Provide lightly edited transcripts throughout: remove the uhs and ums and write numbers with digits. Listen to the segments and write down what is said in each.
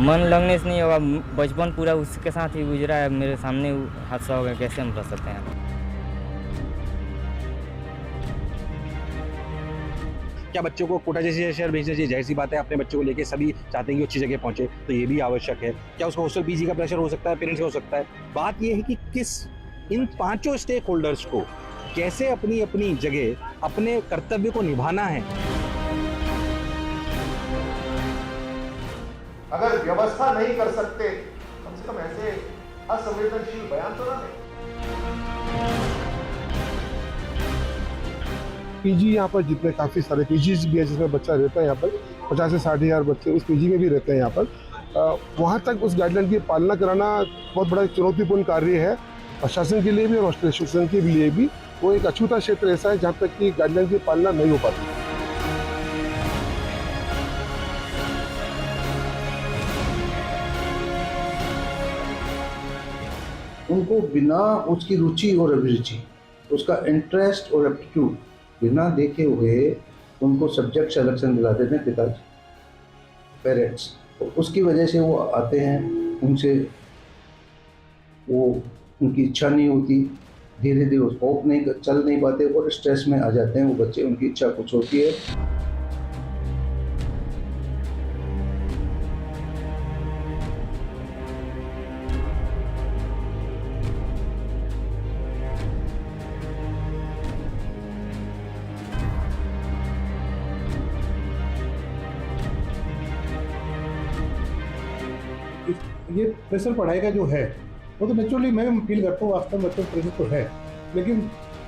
मन लगने से नहीं होगा, बचपन पूरा उसके साथ ही गुजरा है, मेरे सामने हादसा हो गया, कैसे हम रह सकते हैं। क्या बच्चों को कोटा जैसे शहर भेजना चाहिए? जाहिर सी बात है, अपने बच्चों को लेके सभी चाहते हैं कि अच्छी जगह पहुंचे, तो ये भी आवश्यक है। क्या उसको हॉस्टल पीजी का प्रेशर हो सकता है, पेरेंट्स का हो सकता है? बात ये है कि किस इन पांचों स्टेक होल्डर्स को कैसे अपनी अपनी जगह अपने कर्तव्य को निभाना है। अगर व्यवस्था नहीं कर सकते, कम से कम ऐसे असंवेदनशील बयान तो ना दें। पीजी यहाँ पर जितने काफ़ी सारे पीजीज भी है जिसमें बच्चा रहता है, यहाँ पर 50 से 60 हज़ार बच्चे उस पीजी में भी रहते हैं यहाँ पर। वहाँ तक उस गाइडलाइन की पालना कराना बहुत बड़ा चुनौतीपूर्ण कार्य है प्रशासन के लिए भी और हॉस्टल एसोसिएशन के लिए भी। वो एक अछूता क्षेत्र ऐसा है जहाँ तक कि गाइडलाइन की पालना नहीं हो पाती। उनको बिना उसकी रुचि और अभिरुचि, उसका इंटरेस्ट और एप्टीट्यूड बिना देखे हुए उनको सब्जेक्ट सिलेक्शन दिला देते हैं पिताजी, पेरेंट्स। तो उसकी वजह से वो आते हैं, उनसे वो उनकी इच्छा नहीं होती, धीरे धीरे वो स्कोप नहीं चल नहीं पाते और स्ट्रेस में आ जाते हैं वो बच्चे। उनकी इच्छा कुछ होती है। ये प्रेशर पढ़ाई का जो है वो तो नेचुरली मैं फील करता हूँ, वास्तव में बच्चों का प्रेशर तो है, लेकिन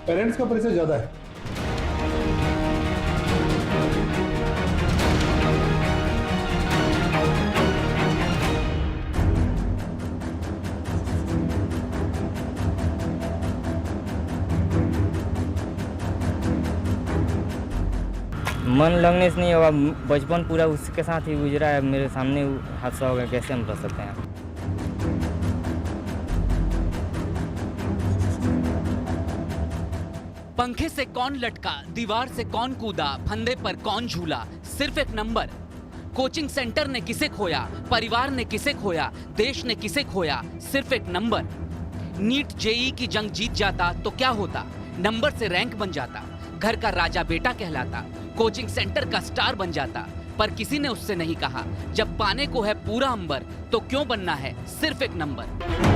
पेरेंट्स का प्रेशर ज़्यादा है। मन लगने से नहीं होगा, बचपन पूरा उसके साथ ही गुजरा है, मेरे सामने हादसा हो गया, कैसे हम रह सकते हैं। पंखे से कौन लटका, दीवार से कौन कूदा, फंदे पर कौन झूला, सिर्फ एक नंबर। कोचिंग सेंटर ने किसे खोया, परिवार ने किसे खोया, देश ने किसे खोया, सिर्फ एक नंबर। नीट जेई की जंग जीत जाता तो क्या होता, नंबर से रैंक बन जाता, घर का राजा बेटा कहलाता, कोचिंग सेंटर का स्टार बन जाता। पर किसी ने उससे नहीं कहा, जब पाने को है पूरा अंबर तो क्यों बनना है सिर्फ एक नंबर।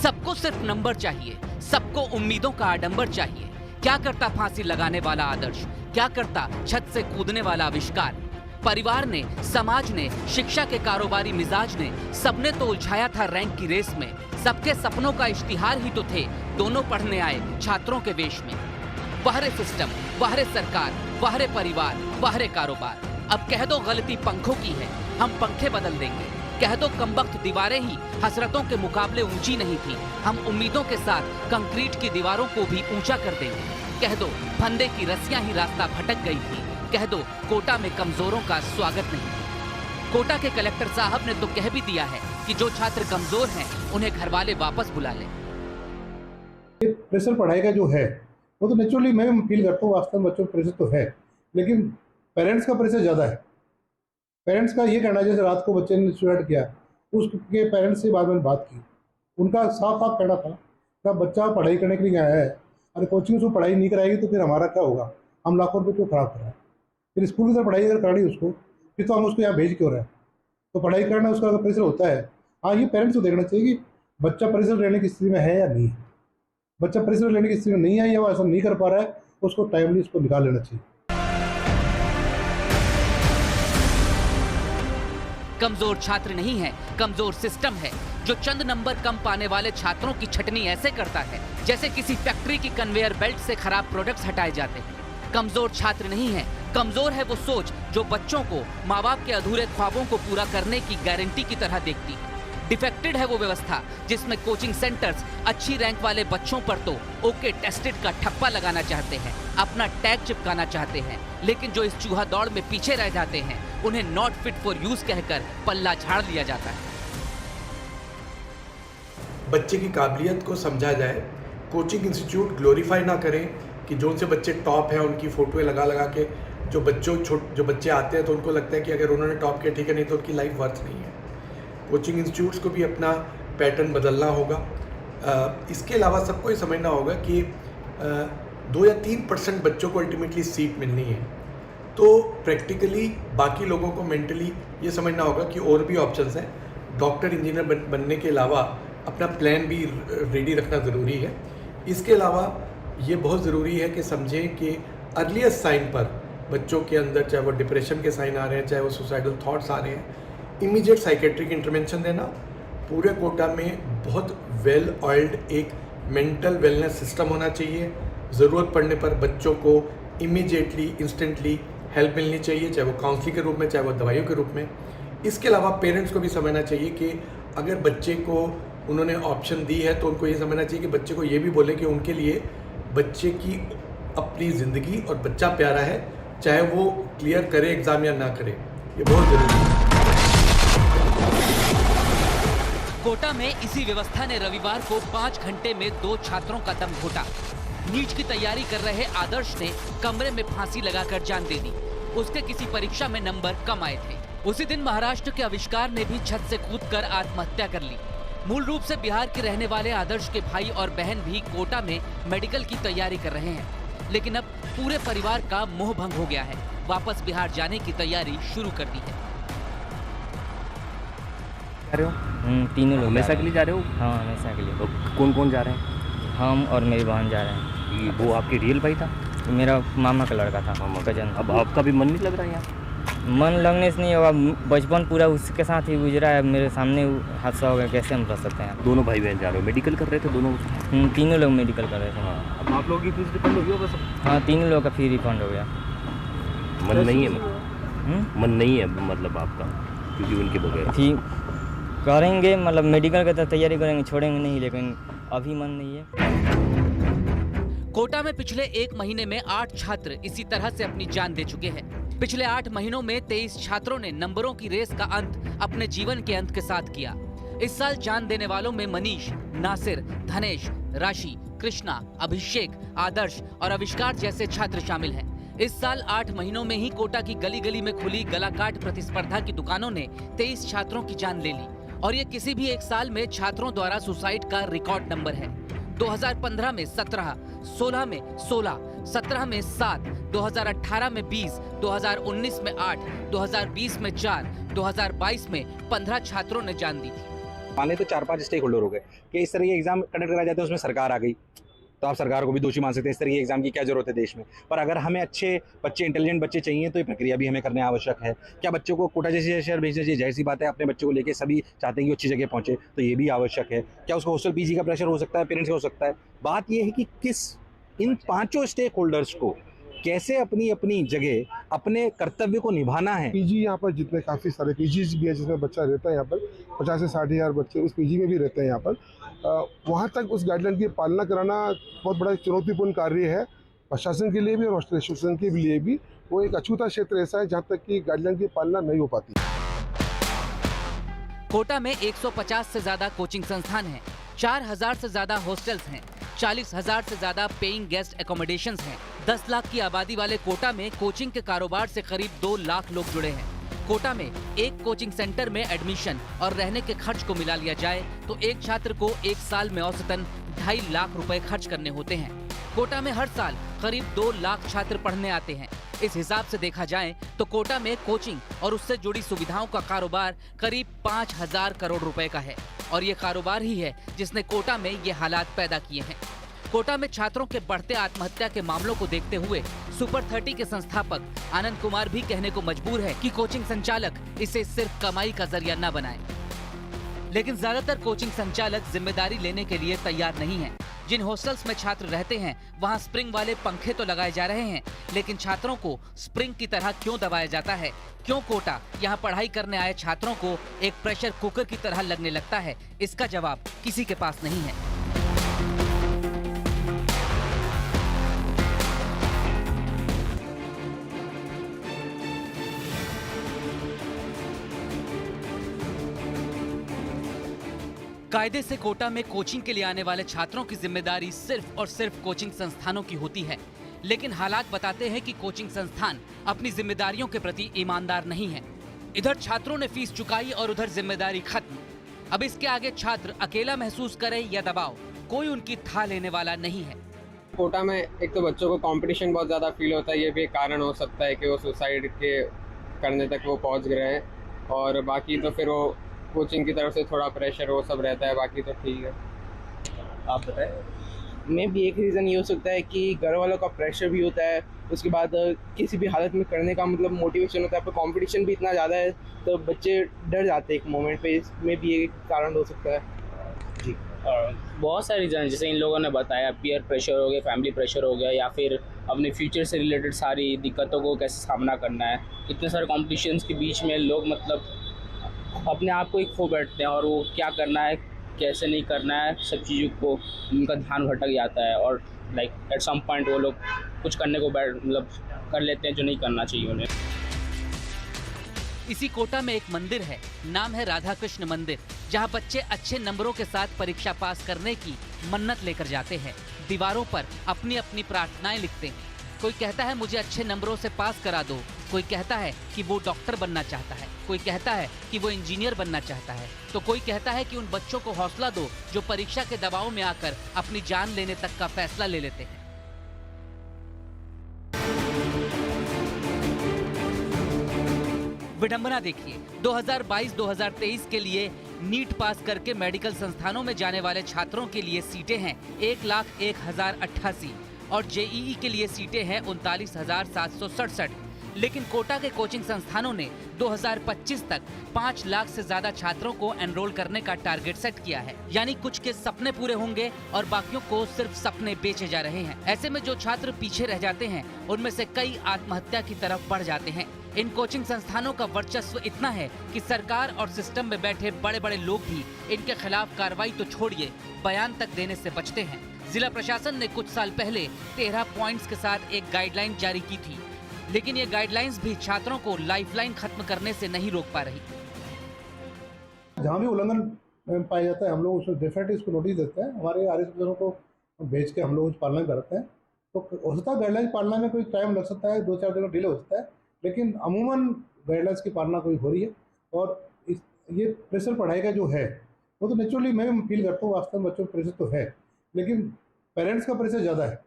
सबको सिर्फ नंबर चाहिए, सबको उम्मीदों का आडंबर चाहिए। क्या करता फांसी लगाने वाला आदर्श, क्या करता छत से कूदने वाला आविष्कार। परिवार ने, समाज ने, शिक्षा के कारोबारी मिजाज ने, सबने तो उलझाया था रैंक की रेस में। सबके सपनों का इश्तिहार ही तो थे दोनों पढ़ने आए छात्रों के वेश में। बहरे सिस्टम, बहरे सरकार, बहरे परिवार, बहरे कारोबार। अब कह दो गलती पंखों की है, हम पंखे बदल देंगे। कह दो कमबख्त दीवारें ही हसरतों के मुकाबले ऊंची नहीं थी, हम उम्मीदों के साथ कंक्रीट की दीवारों को भी ऊंचा कर देंगे। कह दो फंदे की रस्सियां ही रास्ता भटक गई थी, कह दो कोटा में कमजोरों का स्वागत नहीं। कोटा के कलेक्टर साहब ने तो कह भी दिया है कि जो छात्र कमजोर हैं उन्हें घर वाले वापस बुला लें। प्रेशर पढ़ाई का जो है वो तो नेचुरली मैं फील करता हूँ, वास्तव में बच्चों का प्रेशर तो है, लेकिन पेरेंट्स का प्रेशर ज़्यादा है। पेरेंट्स का ये कहना, जैसे रात को बच्चे ने सुसाइड किया, उसके पेरेंट्स से बाद में बात की, उनका साफ साफ कहना था कि बच्चा पढ़ाई करने के लिए आया है, अरे कोचिंग से पढ़ाई नहीं कराएगी तो फिर हमारा क्या होगा, हम लाखों रुपये क्यों खराब कर रहे हैं। फिर स्कूल की तरह पढ़ाई अगर करानी उसको, फिर तो हम उसको यहाँ भेज क्यों रहे हैं। तो पढ़ाई करना उसका अगर प्रेशर होता है, हाँ ये पेरेंट्स को देखना चाहिए कि बच्चा प्रेशर लेने की स्थिति में है या नहीं है। बच्चा प्रेशर लेने की स्थिति में नहीं है या वो ऐसा नहीं कर पा रहा है, उसको टाइमली उसको निकाल लेना चाहिए। कमजोर छात्र नहीं है, कमजोर सिस्टम है जो चंद नंबर कम पाने वाले छात्रों की छटनी ऐसे करता है जैसे किसी फैक्ट्री की कन्वेयर बेल्ट से खराब प्रोडक्ट्स हटाए जाते हैं। कमजोर छात्र नहीं है, कमजोर है वो सोच जो बच्चों को माँ बाप के अधूरे ख्वाबों को पूरा करने की गारंटी की तरह देखती है। डिफेक्टेड है वो व्यवस्था जिसमें कोचिंग सेंटर्स अच्छी रैंक वाले बच्चों पर तो ओके टेस्टेड का ठप्पा लगाना चाहते हैं, अपना टैग चिपकाना चाहते हैं, लेकिन जो इस चूहा दौड़ में पीछे रह जाते हैं उन्हें नॉट फिट फॉर यूज कहकर पल्ला झाड़ लिया जाता है। बच्चे की काबिलियत को समझा जाए, कोचिंग इंस्टीट्यूट ग्लोरीफाई ना करें कि जो उनसे बच्चे टॉप हैं उनकी फ़ोटोएं लगा लगा के जो बच्चे आते हैं तो उनको लगता है कि अगर उन्होंने टॉप किया ठीक है, नहीं तो उनकी लाइफ वर्थ नहीं है। कोचिंग इंस्टीट्यूट्स को भी अपना पैटर्न बदलना होगा। इसके अलावा सबको ये समझना होगा कि 2 या 3% बच्चों को अल्टीमेटली सीट मिलनी है, तो प्रैक्टिकली बाकी लोगों को मेंटली ये समझना होगा कि और भी ऑप्शंस हैं। डॉक्टर इंजीनियर बनने के अलावा अपना प्लान भी रेडी रखना ज़रूरी है। इसके अलावा ये बहुत ज़रूरी है कि समझें कि अर्लीस्ट साइन पर बच्चों के अंदर, चाहे वो डिप्रेशन के साइन आ रहे हैं, चाहे वो सुसाइडल थॉट्स आ रहे हैं, इमीडिएट साइकेट्रिक इंटरवेंशन देना। पूरे कोटा में बहुत वेल ऑयल्ड एक मेंटल वेलनेस सिस्टम होना चाहिए। ज़रूरत पड़ने पर बच्चों को इमीडिएटली, इंस्टेंटली हेल्प मिलनी चाहिए, चाहे वो काउंसलिंग के रूप में, चाहे वो दवाइयों के रूप में। इसके अलावा पेरेंट्स को भी समझना चाहिए कि अगर बच्चे को उन्होंने ऑप्शन दी है तो उनको ये समझना चाहिए कि बच्चे को ये भी बोले कि उनके लिए बच्चे की अपनी ज़िंदगी और बच्चा प्यारा है, चाहे वो क्लियर करे एग्ज़ाम या ना करे। ये बहुत ज़रूरी है। कोटा में इसी व्यवस्था ने रविवार को 5 घंटे में 2 छात्रों का दम घोटा। नीट की तैयारी कर रहे आदर्श ने कमरे में फांसी लगाकर जान दे दी। उसके किसी परीक्षा में नंबर कम आए थे। उसी दिन महाराष्ट्र के आविष्कार ने भी छत से कूदकर आत्महत्या कर ली। मूल रूप से बिहार के रहने वाले आदर्श के भाई और बहन भी कोटा में मेडिकल की तैयारी कर रहे हैं, लेकिन अब पूरे परिवार का मोह भंग हो गया है। वापस बिहार जाने की तैयारी शुरू कर दी है। तीनों लोग हमेशा के लिए जा रहे हो? हाँ, हमेशा के लिए। तो कौन कौन जा रहे हैं? हम और मेरी बहन जा रहे हैं। वो आपके रियल भाई था? मेरा मामा का लड़का था, कजन। अब आपका भी मन नहीं लग रहा है यहाँ? मन लगने से नहीं होगा, बचपन पूरा उसके साथ ही गुजरा है। मेरे सामने हादसा हो गया, कैसे हम रह सकते हैं। दोनों भाई बहन जा रहे हो, मेडिकल कर रहे थे दोनों? तीनों लोग मेडिकल कर रहे थे। हाँ, अब आप लोगों की फीस रिफंड हो गई बस? हाँ, तीनों लोग का फी रिफंड हो गया। मन नहीं है? मन नहीं है मतलब आपका, क्योंकि उनके बगैर फी करेंगे, मतलब मेडिकल की तैयारी करेंगे, छोड़ेंगे नहीं, लेकिन अभी मन नहीं है। कोटा में पिछले 1 महीने में 8 छात्र इसी तरह से अपनी जान दे चुके हैं। पिछले 8 महीनों में 23 छात्रों ने नंबरों की रेस का अंत अपने जीवन के अंत के साथ किया। इस साल जान देने वालों में मनीष, नासिर, धनेश, राशि, कृष्णा, अभिषेक, आदर्श और आविष्कार जैसे छात्र शामिल हैं। इस साल 8 महीनों में ही कोटा की गली गली में खुली गलाकाट प्रतिस्पर्धा की दुकानों ने 23 छात्रों की जान ले ली, और ये किसी भी एक साल में छात्रों द्वारा सुसाइड का रिकॉर्ड नंबर है। 2015 में 17, 16 में 16, 17 में 7, 2018 में 20, 2019 में 8, 2020 में 4, 2022 में 15 छात्रों ने जान दी थी। मान लें तो 4-5 स्टेक होल्डर हो गए कि इस तरह के एग्जाम कंडक्ट कराए जाते हैं, उसमें सरकार आ गई तो आप सरकार को भी दोषी मान सकते हैं। इस तरह के एग्जाम की क्या जरूरत है देश में? पर अगर हमें अच्छे बच्चे, इंटेलिजेंट बच्चे चाहिए तो ये प्रक्रिया भी हमें करने आवश्यक है। क्या बच्चों को कोटा जैसे शहर भेजना चाहिए? जाहिर सी बात है, अपने बच्चों को लेके सभी चाहते हैं कि अच्छी जगह पहुंचे, तो ये भी आवश्यक है। क्या उसको हॉस्टल पीजी का प्रेशर हो सकता है? पेरेंट्स का हो सकता है। बात ये है कि इन 5 स्टेक होल्डर्स को कैसे अपनी अपनी जगह अपने कर्तव्य को निभाना है। पीजी यहाँ पर जितने काफ़ी सारे पीजीज भी है जिसमें बच्चा रहता है, यहाँ पर 50 से 60 हज़ार बच्चे उस पीजी में भी रहते हैं यहाँ पर। वहाँ तक उस गाइडलाइन की पालना कराना बहुत बड़ा चुनौतीपूर्ण कार्य है, प्रशासन के लिए भी और हॉस्टल एसोसिएशन के लिए भी। वो एक अछूता क्षेत्र ऐसा है जहाँ तक कि गाइडलाइन की पालना नहीं हो पाती। कोटा में 150 से ज्यादा कोचिंग संस्थान हैं, 4000 से ज्यादा हॉस्टल्स हैं, 40,000 से ज्यादा पेइंग गेस्ट एकोमोडेशंस हैं। 10 लाख की आबादी वाले कोटा में कोचिंग के कारोबार से करीब 2 लाख लोग जुड़े हैं। कोटा में एक कोचिंग सेंटर में एडमिशन और रहने के खर्च को मिला लिया जाए तो एक छात्र को एक साल में औसतन 2.5 लाख रुपए खर्च करने होते हैं। कोटा में हर साल करीब 2 लाख छात्र पढ़ने आते हैं। इस हिसाब से देखा जाए तो कोटा में कोचिंग और उससे जुड़ी सुविधाओं का कारोबार करीब 5,000 करोड़ रुपए का है, और ये कारोबार ही है जिसने कोटा में ये हालात पैदा किए हैं। कोटा में छात्रों के बढ़ते आत्महत्या के मामलों को देखते हुए सुपर 30 के संस्थापक आनंद कुमार भी कहने को मजबूर है कि कोचिंग संचालक इसे सिर्फ कमाई का जरिया न बनाएं। लेकिन ज्यादातर कोचिंग संचालक जिम्मेदारी लेने के लिए तैयार नहीं हैं। जिन हॉस्टल्स में छात्र रहते हैं वहां स्प्रिंग वाले पंखे तो लगाए जा रहे हैं, लेकिन छात्रों को स्प्रिंग की तरह क्यों दबाया जाता है? क्यों कोटा यहां पढ़ाई करने आए छात्रों को एक प्रेशर कुकर की तरह लगने लगता है? इसका जवाब किसी के पास नहीं है। कायदे से कोटा में कोचिंग के लिए आने वाले छात्रों की जिम्मेदारी सिर्फ और सिर्फ कोचिंग संस्थानों की होती है, लेकिन हालात बताते हैं कि कोचिंग संस्थान अपनी जिम्मेदारियों के प्रति ईमानदार नहीं है। इधर छात्रों ने फीस चुकाई और उधर जिम्मेदारी खत्म। अब इसके आगे छात्र अकेला महसूस करे या दबाव, कोई उनकी था लेने वाला नहीं है। कोटा में एक तो बच्चों को कंपटीशन बहुत ज़्यादा फील होता है, ये भी एक कारण हो सकता है कि वो सुसाइड के करने तक वो पहुंच गए हैं, और बाकी तो फिर वो कोचिंग की तरफ से थोड़ा प्रेशर वो सब रहता है, बाकी तो ठीक है। आप बताएं। में भी एक रीज़न ये हो सकता है कि घर वालों का प्रेशर भी होता है, उसके बाद किसी भी हालत में करने का मतलब मोटिवेशन होता है, पर कंपटीशन भी इतना ज़्यादा है तो बच्चे डर जाते हैं एक मोमेंट पे, इसमें भी एक कारण हो सकता है जी। बहुत सारे रीज़न जैसे इन लोगों ने बताया, पीयर प्रेशर हो गया, फैमिली प्रेशर हो गया, या फिर अपने फ्यूचर से रिलेटेड सारी दिक्कतों को कैसे सामना करना है। इतने सारे कॉम्पिटिशन्स के बीच में लोग मतलब अपने आप को एक खो बैठते हैं, और वो क्या करना है कैसे नहीं करना है सब चीज़ों को उनका ध्यान भटक जाता है, और लाइक एट सम पॉइंट वो लोग कुछ करने को मतलब कर लेते हैं जो नहीं करना चाहिए उन्हें। इसी कोटा में एक मंदिर है, नाम है राधा कृष्ण मंदिर, जहां बच्चे अच्छे नंबरों के साथ परीक्षा पास करने की मन्नत लेकर जाते हैं। दीवारों पर अपनी अपनी प्रार्थनाएं लिखते हैं। कोई कहता है मुझे अच्छे नंबरों से पास करा दो, कोई कहता है कि वो डॉक्टर बनना चाहता है, कोई कहता है कि वो इंजीनियर बनना चाहता है, तो कोई कहता है कि उन बच्चों को हौसला दो जो परीक्षा के दबाव में आकर अपनी जान लेने तक का फैसला ले लेते हैं। विडंबना देखिए, 2022-2023 के लिए नीट पास करके मेडिकल संस्थानों में जाने वाले छात्रों के लिए सीटें हैं 1,01,088 और जेईई के लिए सीटें हैं 39,767। लेकिन कोटा के कोचिंग संस्थानों ने 2025 तक 5 लाख से ज्यादा छात्रों को एनरोल करने का टारगेट सेट किया है। यानी कुछ के सपने पूरे होंगे और बाकियों को सिर्फ सपने बेचे जा रहे हैं। ऐसे में जो छात्र पीछे रह जाते हैं उनमें से कई आत्महत्या की तरफ बढ़ जाते हैं। इन कोचिंग संस्थानों का वर्चस्व इतना है कि सरकार और सिस्टम में बैठे बड़े बड़े लोग भी इनके खिलाफ कार्रवाई तो छोड़िए, बयान तक देने से बचते हैं। जिला प्रशासन ने कुछ साल पहले 13 पॉइंट्स के साथ एक गाइडलाइन जारी की थी, लेकिन ये गाइडलाइंस भी छात्रों को लाइफलाइन खत्म करने से नहीं रोक पा रही। जहाँ भी उल्लंघन पाया जाता है हम लोग उसमें डेफिनेटली इसको नोटिस देते हैं, हमारे आर एस को भेज के हम लोग पालना करते हैं। तो हो सकता है गाइडलाइन पालना में कोई टाइम लग सकता है, 2-4 दिन का डिले हो सकता है, लेकिन अमूमन गाइडलाइंस की पालना कोई हो रही है। और ये प्रेशर पढ़ाई का जो है वो तो नेचुरली मैं फील करता हूँ, वास्तव में बच्चों का प्रेशर तो है, लेकिन पेरेंट्स का प्रेशर ज़्यादा है।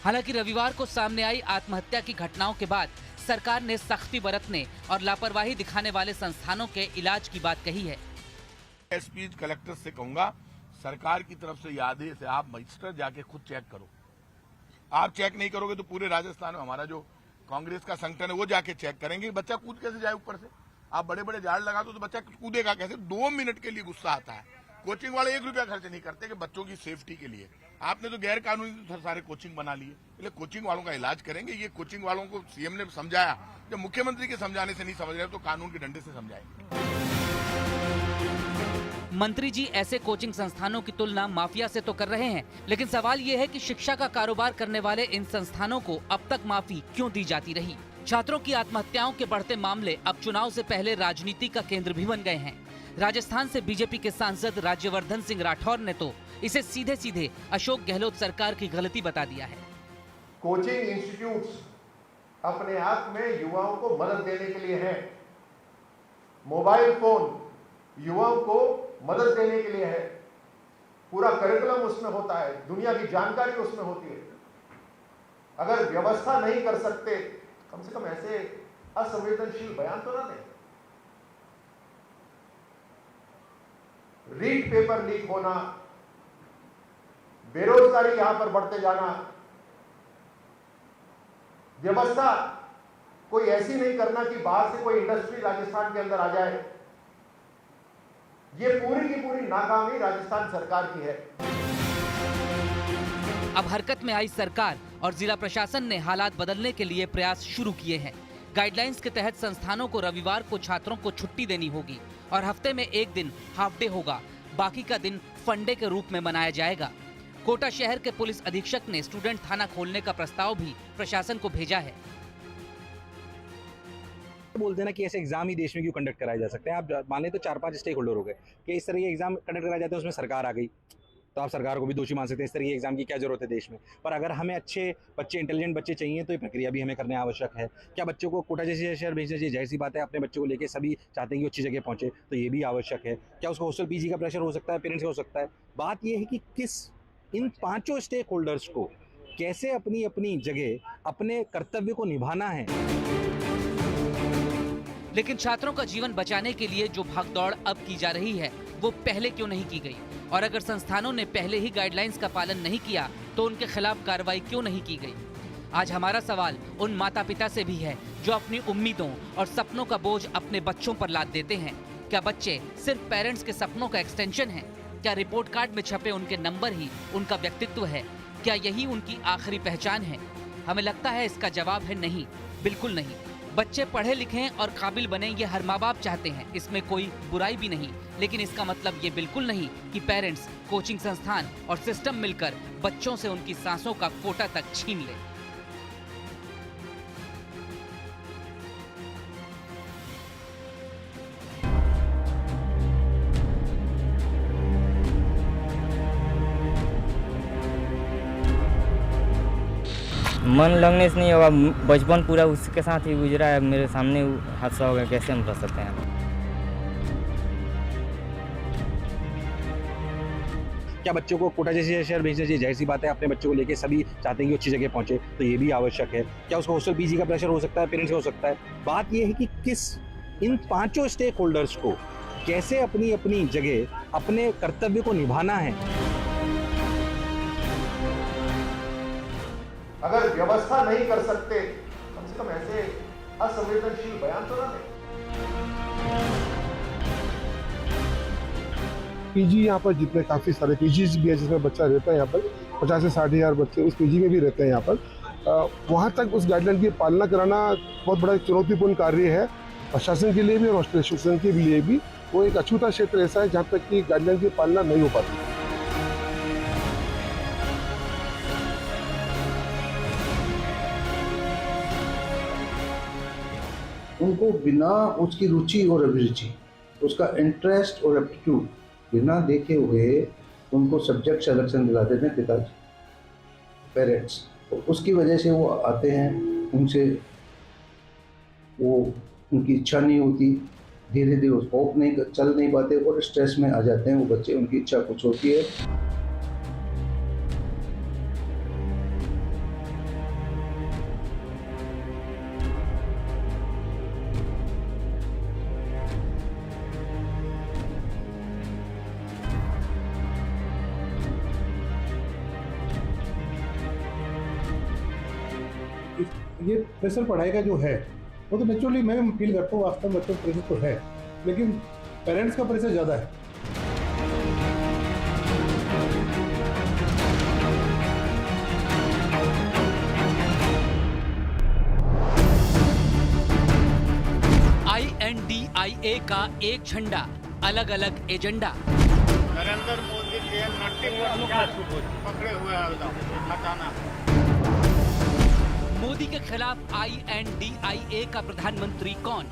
हालांकि रविवार को सामने आई आत्महत्या की घटनाओं के बाद सरकार ने सख्ती बरतने और लापरवाही दिखाने वाले संस्थानों के इलाज की बात कही है। एसपी कलेक्टर से कहूंगा, सरकार की तरफ से यह आदेश है, आप मजिस्ट्रेट जाके खुद चेक करो। आप चेक नहीं करोगे तो पूरे राजस्थान में हमारा जो कांग्रेस का संगठन है वो जाके चेक करेंगे। बच्चा कूद कैसे जाए ऊपर से? आप बड़े बड़े झाड़ लगा दो तो बच्चा कूदेगा कैसे? 2 मिनट के लिए गुस्सा आता है। कोचिंग वाले 1 रुपया खर्च नहीं करते कि बच्चों की सेफ्टी के लिए। आपने तो गैर कानूनी सारे कोचिंग बना लिए, इसलिए कोचिंग वालों का इलाज करेंगे। ये कोचिंग वालों को सीएम ने समझाया, जब मुख्यमंत्री के समझाने से नहीं समझ रहे तो कानून के डंडे से समझाएंगे। मंत्री जी ऐसे कोचिंग संस्थानों की तुलना माफिया से तो कर रहे हैं, लेकिन सवाल ये है कि शिक्षा का कारोबार करने वाले इन संस्थानों को अब तक माफी क्यों दी जाती रही? छात्रों की आत्महत्याओं के बढ़ते मामले अब चुनाव से पहले राजनीति का केंद्र भी बन गए हैं। राजस्थान से बीजेपी के सांसद राज्यवर्धन सिंह राठौर ने तो इसे सीधे सीधे अशोक गहलोत सरकार की गलती बता दिया है। कोचिंग इंस्टीट्यूट्स अपने आप में युवाओं को मदद देने के लिए है, मोबाइल फोन युवाओं को मदद देने के लिए है, पूरा करिकुलम उसमें होता है, दुनिया की जानकारी उसमें होती है। अगर व्यवस्था नहीं कर सकते, कम से कम ऐसे असंवेदनशील बयान तो ना दें। रीड पेपर लीक होना, बेरोजगारी यहां पर बढ़ते जाना, व्यवस्था कोई ऐसी नहीं करना कि बाहर से कोई इंडस्ट्री राजस्थान के अंदर आ जाए, ये पूरी की पूरी नाकामी राजस्थान सरकार की है। अब हरकत में आई सरकार और जिला प्रशासन ने हालात बदलने के लिए प्रयास शुरू किए हैं। गाइडलाइंस के तहत संस्थानों को रविवार को छात्रों को छुट्टी देनी होगी और हफ्ते में 1 दिन हाफ डे होगा, बाकी का दिन फंडे के रूप में मनाया जाएगा। कोटा शहर के पुलिस अधीक्षक ने स्टूडेंट थाना खोलने का प्रस्ताव भी प्रशासन को भेजा है। बोलते हैं ना कि ऐसे एग्जाम ही देश में क्यों कंडक्ट कराए जा सकते हैं। आप माने तो 4-5 स्टेक होल्डर हो गए कि इस तरह के एग्जाम कंडक्ट कराए जाते हैं, उसमें सरकार आ गई, तो आप सरकार को भी दोषी मान सकते हैं। इस तरह के एग्जाम की क्या जरूरत है देश में। पर अगर हमें अच्छे बच्चे, इंटेलिजेंट बच्चे चाहिए तो ये प्रक्रिया भी हमें करने आवश्यक है। क्या बच्चों को कोटा जैसे शहर भेजना चाहिए? जाहिर सी बात है, अपने बच्चों को लेके सभी चाहते हैं कि अच्छी जगह पहुंचे, तो ये भी आवश्यक है। क्या उसको हॉस्टल पीजी का प्रेशर हो सकता है? पेरेंट्स का हो सकता है। बात यह है कि इन पांचों स्टेक होल्डर्स को कैसे अपनी अपनी जगह अपने कर्तव्य को निभाना है। लेकिन छात्रों का जीवन बचाने के लिए जो भागदौड़ अब की जा रही है वो पहले क्यों नहीं की गई? और अगर संस्थानों ने पहले ही गाइडलाइंस का पालन नहीं किया तो उनके खिलाफ कार्रवाई क्यों नहीं की गई? आज हमारा सवाल उन माता पिता से भी है जो अपनी उम्मीदों और सपनों का बोझ अपने बच्चों पर लाद देते हैं। क्या बच्चे सिर्फ पेरेंट्स के सपनों का एक्सटेंशन हैं? क्या रिपोर्ट कार्ड में छपे उनके नंबर ही उनका व्यक्तित्व है? क्या यही उनकी आखिरी पहचान है? हमें लगता है इसका जवाब है नहीं, बिल्कुल नहीं। बच्चे पढ़े लिखें और काबिल बने ये हर माँ बाप चाहते हैं, इसमें कोई बुराई भी नहीं। लेकिन इसका मतलब ये बिल्कुल नहीं कि पेरेंट्स, कोचिंग संस्थान और सिस्टम मिलकर बच्चों से उनकी सांसों का कोटा तक छीन ले। मन लगने से नहीं होगा, बचपन पूरा उसके साथ ही गुजरा है। मेरे सामने हादसा हो गया, कैसे हम रह सकते हैं? क्या बच्चों को कोटा जैसे शहर भेजना चाहिए? जाहिर सी बात है, अपने बच्चों को लेके सभी चाहते हैं कि अच्छी जगह पहुंचे, तो ये भी आवश्यक है। क्या उसको हॉस्टल पीजी का प्रेशर हो सकता है? पेरेंट्स का हो सकता है। बात यह है कि इन पांचों स्टेक होल्डर्स को कैसे अपनी अपनी जगह अपने कर्तव्य को निभाना है। अगर व्यवस्था नहीं कर सकते, कम से कम ऐसे असंवेदनशील बयान तो ना दें। पीजी यहाँ पर जितने काफ़ी सारे पीजीज भी है जिसमें बच्चा रहता है, यहाँ पर 50 से 60 हज़ार बच्चे उस पीजी में भी रहते हैं यहाँ पर। वहाँ तक उस गाइडलाइन की पालना कराना बहुत बड़ा चुनौतीपूर्ण कार्य है, प्रशासन के लिए भी और हॉस्टल एसोसिएशन के लिए भी। वो एक अछूता क्षेत्र ऐसा है जहाँ तक कि गाइडलाइन की पालना नहीं हो पाती। उनको बिना उसकी रुचि और अभिरुचि, उसका इंटरेस्ट और एप्टीट्यूड बिना देखे हुए उनको सब्जेक्ट सिलेक्शन दिला देते हैं पिताजी, पेरेंट्स। तो उसकी वजह से वो आते हैं, उनसे वो उनकी इच्छा नहीं होती, धीरे धीरे वो होप नहीं चल नहीं पाते और स्ट्रेस में आ जाते हैं वो बच्चे। उनकी इच्छा कुछ होती है। ये प्रेशर पढ़ाई का जो है वो तो नेचुरली मैं फील करता हूँ, वास्तव में बच्चों का प्रेशर तो है, लेकिन पेरेंट्स का प्रेशर ज़्यादा है। INDIA का एक झंडा, अलग अलग एजेंडा। नरेंद्र मोदी के नट्टी पकड़े हुए हटाना। मोदी के खिलाफ INDIA का प्रधानमंत्री कौन?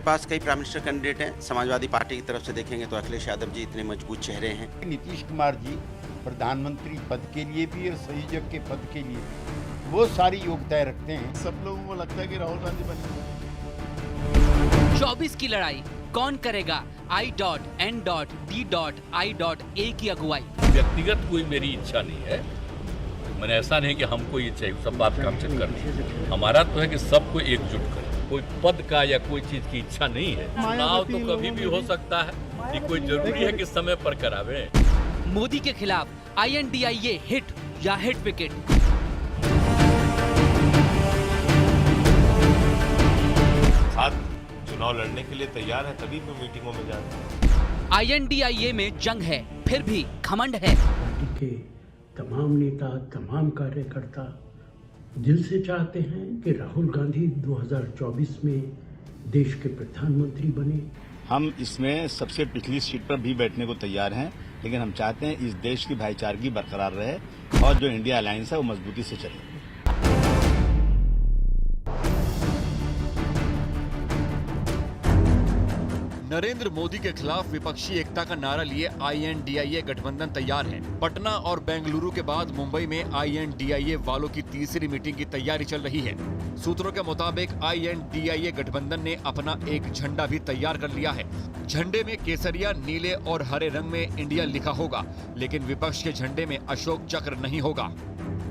पास कई प्राइम मिनिस्टर कैंडिडेट हैं। समाजवादी पार्टी की तरफ से देखेंगे तो अखिलेश यादव जी इतने मजबूत चेहरे हैं। नीतीश कुमार जी प्रधानमंत्री पद के लिए भी और संयोजक के पद के लिए वो सारी योग्यताएं रखते हैं। सब लोगों को लगता है कि राहुल गांधी बने। 24 की लड़ाई कौन करेगा? I.N.D.I.A की अगुवाई। व्यक्तिगत कोई मेरी इच्छा नहीं है, मैंने ऐसा नहीं कि हमको ये चाहिए, सब बात कामचीत करनी है। हमारा तो है कि सबको एकजुट करें। कोई पद का या कोई चीज की इच्छा नहीं है। चुनाव तो कभी भी हो सकता है, ये कोई जरूरी है कि समय पर करावे। मोदी के खिलाफ INDIA हिट या हिट विकेट? साथ चुनाव लड़ने के लिए तैयार है, तभी तो मीटिंगों में जा रहे हैं। INDIA में जंग है, फिर भी घमंड है। तमाम नेता, तमाम कार्यकर्ता दिल से चाहते हैं कि राहुल गांधी 2024 में देश के प्रधानमंत्री बने। हम इसमें सबसे पिछली सीट पर भी बैठने को तैयार हैं, लेकिन हम चाहते हैं इस देश की भाईचारगी बरकरार रहे और जो इंडिया अलायंस है वो मजबूती से चले। नरेंद्र मोदी के खिलाफ विपक्षी एकता का नारा लिए INDIA गठबंधन तैयार है। पटना और बेंगलुरु के बाद मुंबई में INDIA वालों की तीसरी मीटिंग की तैयारी चल रही है। सूत्रों के मुताबिक INDIA गठबंधन ने अपना एक झंडा भी तैयार कर लिया है। झंडे में केसरिया, नीले और हरे रंग में इंडिया लिखा होगा, लेकिन विपक्ष के झंडे में अशोक चक्र नहीं होगा।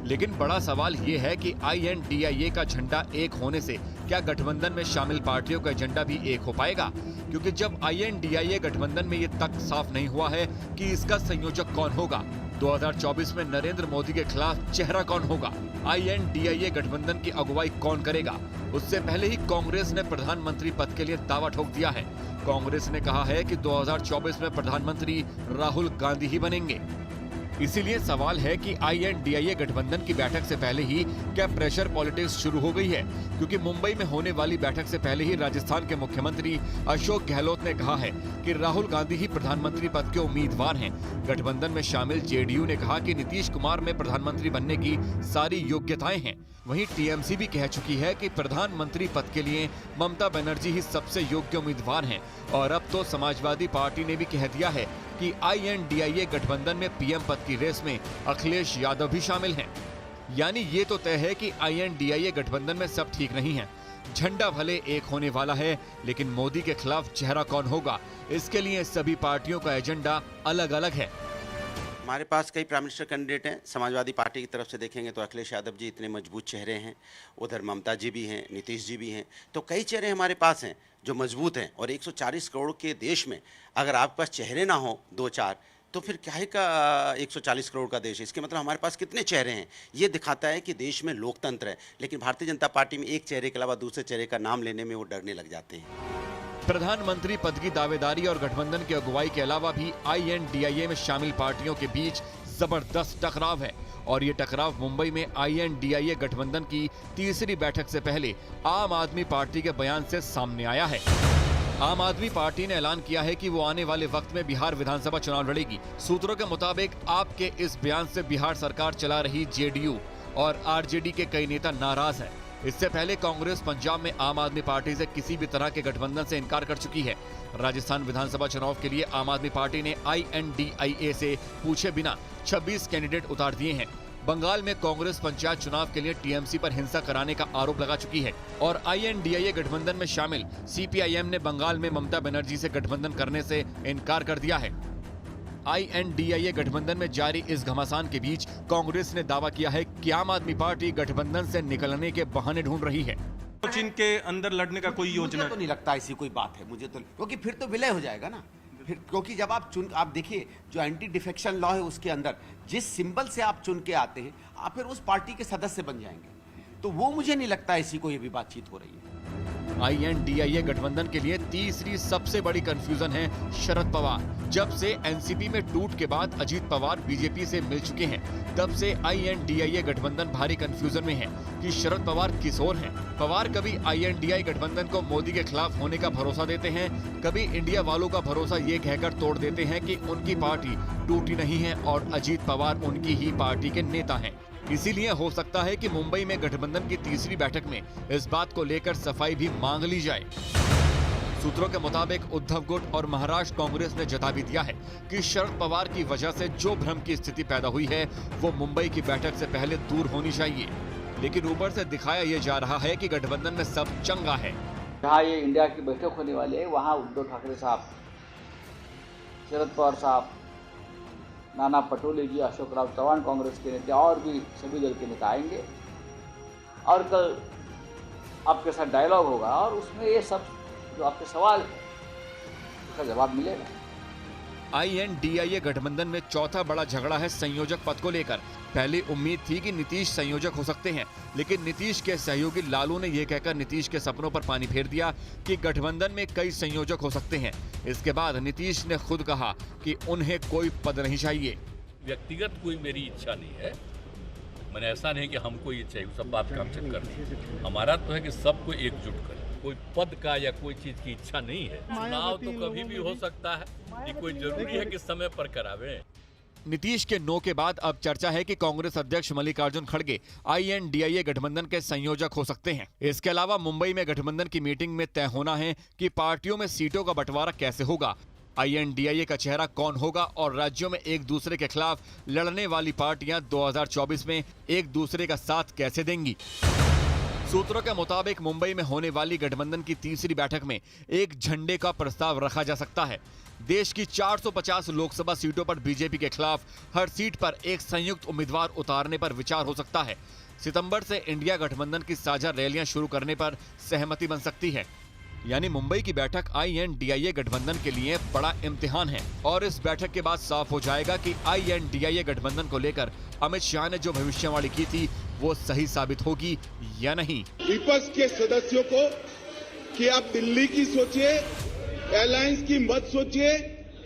लेकिन बड़ा सवाल ये है कि INDIA का झंडा एक होने से क्या गठबंधन में शामिल पार्टियों का एजेंडा भी एक हो पाएगा? क्योंकि जब INDIA गठबंधन में ये तक साफ नहीं हुआ है कि इसका संयोजक कौन होगा, 2024 में नरेंद्र मोदी के खिलाफ चेहरा कौन होगा, INDIA गठबंधन की अगुवाई कौन करेगा, उससे पहले ही कांग्रेस ने प्रधानमंत्री पद के लिए दावा ठोक दिया है। कांग्रेस ने कहा है कि 2024 में प्रधानमंत्री राहुल गांधी ही बनेंगे। इसीलिए सवाल है कि INDIA गठबंधन की बैठक से पहले ही क्या प्रेशर पॉलिटिक्स शुरू हो गई है? क्योंकि मुंबई में होने वाली बैठक से पहले ही राजस्थान के मुख्यमंत्री अशोक गहलोत ने कहा है कि राहुल गांधी ही प्रधानमंत्री पद के उम्मीदवार हैं। गठबंधन में शामिल JDU ने कहा कि नीतीश कुमार में प्रधानमंत्री बनने की सारी योग्यताएं हैं। वहीं TMC भी कह चुकी है कि प्रधानमंत्री पद के लिए ममता बनर्जी ही सबसे योग्य उम्मीदवार हैं। और अब तो समाजवादी पार्टी ने भी कह दिया है कि INDIA गठबंधन में PM पद की रेस में अखिलेश यादव भी शामिल हैं। यानी ये तो तय है कि INDIA गठबंधन में सब ठीक नहीं है। झंडा भले एक होने वाला है, लेकिन मोदी के खिलाफ चेहरा कौन होगा, इसके लिए सभी पार्टियों का एजेंडा अलग अलग है। हमारे पास कई प्राइम मिनिस्टर कैंडिडेट हैं। समाजवादी पार्टी की तरफ से देखेंगे तो अखिलेश यादव जी इतने मजबूत चेहरे हैं, उधर ममता जी भी हैं, नीतीश जी भी हैं, तो कई चेहरे हमारे पास हैं जो मजबूत हैं। और 140 करोड़ के देश में अगर आपके पास चेहरे ना हो 2-4, तो फिर क्या है का 140 करोड़ का देश है? इसके मतलब हमारे पास कितने चेहरे हैं? ये दिखाता है कि देश में लोकतंत्र है। लेकिन भारतीय जनता पार्टी में एक चेहरे के अलावा दूसरे चेहरे का नाम लेने में वो डरने लग जाते हैं। प्रधानमंत्री पद की दावेदारी और गठबंधन की अगुवाई के अलावा भी INDIA में शामिल पार्टियों के बीच जबरदस्त टकराव है। और ये टकराव मुंबई में INDIA गठबंधन की तीसरी बैठक से पहले आम आदमी पार्टी के बयान से सामने आया है। आम आदमी पार्टी ने ऐलान किया है कि वो आने वाले वक्त में बिहार विधानसभा चुनाव लड़ेगी। सूत्रों के मुताबिक आपके इस बयान से बिहार सरकार चला रही JDU और RJD के कई नेता नाराज हैं। इससे पहले कांग्रेस पंजाब में आम आदमी पार्टी से किसी भी तरह के गठबंधन से इनकार कर चुकी है। राजस्थान विधानसभा चुनाव के लिए आम आदमी पार्टी ने INDIA से पूछे बिना 26 कैंडिडेट उतार दिए हैं। बंगाल में कांग्रेस पंचायत चुनाव के लिए TMC पर हिंसा कराने का आरोप लगा चुकी है। और INDIA गठबंधन में शामिल CPIM ने बंगाल में ममता बनर्जी से गठबंधन करने से इनकार कर दिया है। INDIA गठबंधन में जारी इस घमासान के बीच कांग्रेस ने दावा किया है कि आम आदमी पार्टी गठबंधन से निकलने के बहाने ढूंढ रही है। चीन के अंदर लड़ने का कोई योजना मुझे तो नहीं लगता ऐसी कोई बात है, मुझे तो, क्योंकि फिर तो विलय हो जाएगा ना। फिर क्योंकि जब आप देखिए जो एंटी डिफेक्शन लॉ है उसके अंदर जिस सिंबल से आप चुन के आते हैं आप फिर उस पार्टी के सदस्य बन जाएंगे। तो वो मुझे नहीं लगता ऐसी कोई भी बातचीत हो रही है। INDIA गठबंधन के लिए तीसरी सबसे बड़ी कंफ्यूजन है शरद पवार। जब से NCP में टूट के बाद अजीत पवार BJP से मिल चुके हैं, तब से INDIA गठबंधन भारी कंफ्यूजन में है कि शरद पवार किस ओर हैं। पवार कभी INDIA गठबंधन को मोदी के खिलाफ होने का भरोसा देते हैं, कभी इंडिया वालों का भरोसा ये कहकर तोड़ देते हैं कि उनकी पार्टी टूटी नहीं है और अजीत पवार उनकी ही पार्टी के नेता हैं। इसीलिए हो सकता है कि मुंबई में गठबंधन की तीसरी बैठक में इस बात को लेकर सफाई भी मांग ली जाए। सूत्रों के मुताबिक उद्धव गुट और महाराष्ट्र कांग्रेस ने जता भी दिया है कि शरद पवार की वजह से जो भ्रम की स्थिति पैदा हुई है वो मुंबई की बैठक से पहले दूर होनी चाहिए। लेकिन ऊपर से दिखाया ये जा रहा है कि गठबंधन में सब चंगा है। जहाँ ये इंडिया की बैठक होने वाली है वहाँ उद्धव ठाकरे साहब, शरद पवार साहब, नाना पटोले जी, अशोक राव चौहान कांग्रेस के नेता और भी सभी दल के नेता आएंगे और कल आपके साथ डायलॉग होगा और उसमें ये सब जो आपके सवाल है उसका जवाब मिलेगा। INDIA गठबंधन में चौथा बड़ा झगड़ा है संयोजक पद को लेकर। पहले उम्मीद थी कि नीतीश संयोजक हो सकते हैं, लेकिन नीतीश के सहयोगी लालू ने यह कहकर नीतीश के सपनों पर पानी फेर दिया कि गठबंधन में कई संयोजक हो सकते हैं। इसके बाद नीतीश ने खुद कहा कि उन्हें कोई पद नहीं चाहिए। व्यक्तिगत कोई मेरी इच्छा नहीं है, मैंने ऐसा नहीं कि हमको ये चाहिए, सब बात काम चेक करनी। हमारा तो है कि सबको एकजुट करें। कोई पद का या कोई चीज की इच्छा नहीं है। चुनाव तो कभी भी हो सकता है, ये कोई जरूरी है कि समय पर करावे। नीतीश के नो के बाद अब चर्चा है कि कांग्रेस अध्यक्ष मल्लिकार्जुन खड़गे INDIA गठबंधन के संयोजक हो सकते हैं। इसके अलावा मुंबई में गठबंधन की मीटिंग में तय होना है कि पार्टियों में सीटों का बंटवारा कैसे होगा, INDIA का चेहरा कौन होगा और राज्यों में एक दूसरे के खिलाफ लड़ने वाली पार्टियां 2024 में एक दूसरे का साथ कैसे देंगी। सूत्रों के मुताबिक मुंबई में होने वाली गठबंधन की तीसरी बैठक में एक झंडे का प्रस्ताव रखा जा सकता है। देश की 450 लोकसभा सीटों पर बीजेपी के खिलाफ हर सीट पर एक संयुक्त उम्मीदवार उतारने पर विचार हो सकता है। सितंबर से इंडिया गठबंधन की साझा रैलियां शुरू करने पर सहमति बन सकती है। यानी मुंबई की बैठक INDIA गठबंधन के लिए बड़ा इम्तिहान है और इस बैठक के बाद साफ हो जाएगा कि INDIA गठबंधन को लेकर अमित शाह ने जो भविष्यवाणी की थी वो सही साबित होगी या नहीं। विपक्ष के सदस्यों को कि आप दिल्ली की सोचिए, एलायंस की मत सोचिए,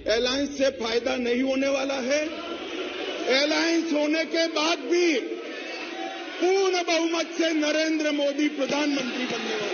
एलायंस से फायदा नहीं होने वाला है। एलायंस होने के बाद भी पूर्ण बहुमत से नरेंद्र मोदी प्रधानमंत्री बनने वाले